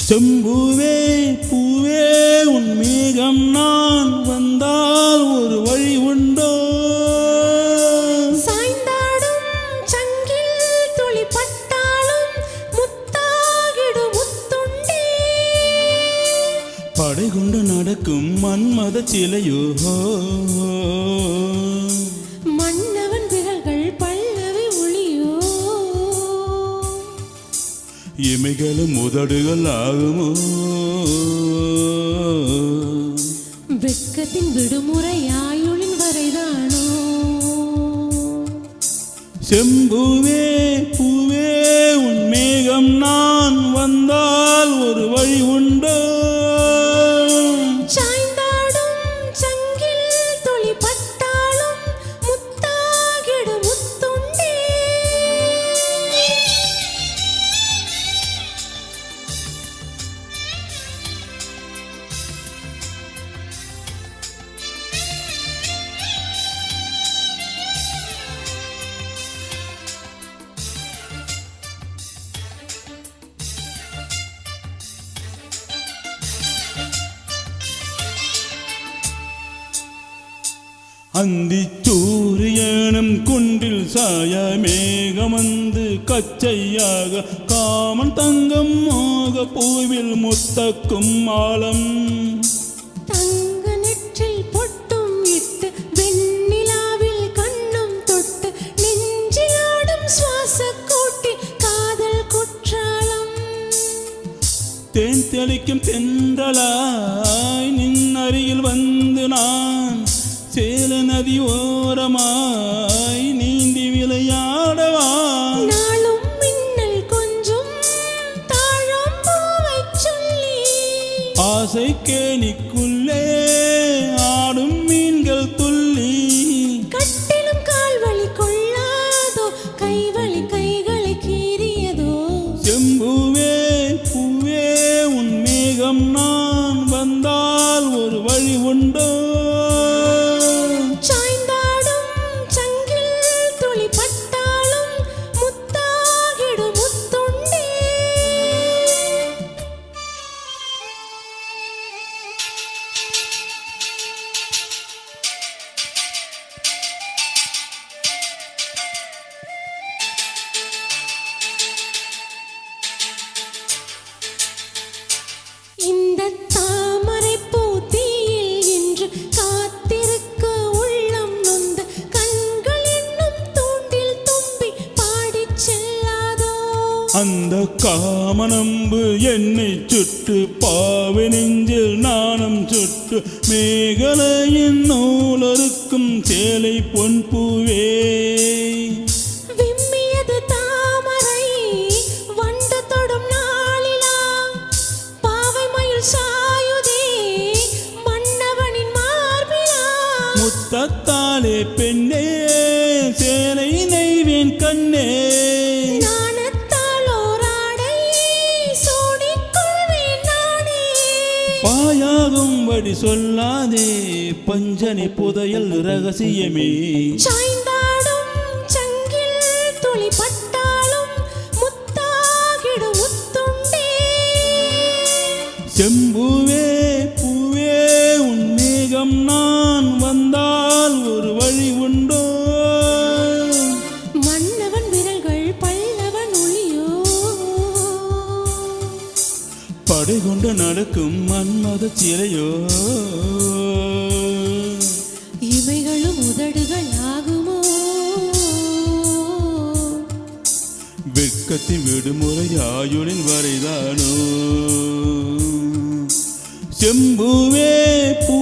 செம்பூவே பூவே உன் மேகம் நான் வந்தால் ஒரு வழி உண்டோ? சாய்ந்தாடும் சங்கில் துளி பட்டாலும் முத்தாகிடும் முத்துண்டே. படை கொண்டு நடக்கும் மன்மத சிலையோ, மன்னவன் விரல்கள் பல்லவி ஒளியோ. இமைகளும் உதடுகள் ஆகுமோ? வெட்கத்தின் விடுமுறை ஆயுளின் வரைதானோ? செம்பூவே பூவே உன் மேகம் நான் வந்தால் ஒரு வழி உண்டோ? சாய்ந்தாடும் சங்கில் துளி பட்டாலும் முத்தாகிடும் முத்துண்டே. அந்திச்சூரியனும் குன்றில் சாய மேகம் வந்து கச்சையாக காமன் தங்கம் மோக பூவில் முத்தக்கும் ஆலம். தங்க நெற்றில் பொட்டும் இட்டு வெண்ணிலாவில் கண்ணும் தொட்டு நெஞ்சிலாடும் சுவாச கூட்டி காதல் குற்றாலம். தேன் தெளிக்கும் தென்றலாய் நின் அருகில் வந்து நான் சேல நதி ஓரமாய் நீந்தி விளையாடவா? நாளும் மின்னல் கொஞ்சம் தாழம் பூவை சொல்லி ஆசை கேணிக்குள்ளே ஆடும் மீன்கள் துள்ளி. கட்டிலும் கால்வலி கொள்ளாதோ, கைவலி கைகளை கீறியதோ. செம்பூவே பூவே உன் மேகம் நான் வந்தால் ஒரு வழி உண்டோ? சாய்ந்தாடும் சங்கில் துளி பட்டாலும் முத்தாகிடும் முத்துண்டே. இந்த தாமரை பூத்தியில் இன்று காத்திருக்க உள்ளம் நொந்த கண்கள் என்னும் தூண்டில் தும்பி பாடிச் செல்லாதோ. அந்த காமனம்பு என்னை சுட்டு பாவை நெஞ்சில் நாணம் சுட்டு மேகலையின் நூலறுக்கும் சேலை பொன் பூவே. விம்மியது தாமரை வண்டு தொடும் நாளிலா, பாவை மயில் சாயுதே மன்னவனின் மார்பிலா. முத்தத்தாலே பெண்ணே சேலை நெய்வேன் கண்ணே. நாணத்தால் ஓராடை சூடிக்கொள்வேன் நானே. பாயாகும்படி சொல்லாதே பஞ்சனை புதையல் ரகசியமே. சாய்ந்தாடும் சங்கில் துளி பட்டாலும் முத்தாகிடும் முத்துண்டே. செம்பூவே பூவே உன் மேகம் நான் வந்தால் ஒரு வழி உண்டோ? மன்னவன் விரல்கள் பல்லவன் ஒளியோ. படை கொண்டு நடக்கும் மன்மத சிலையோ. இமைகளும் உதடுகள் ஆகுமோ? வெட்கத்தின் விடுமுறை ஆயுளின் வரைதானோ? செம்பூவே பூ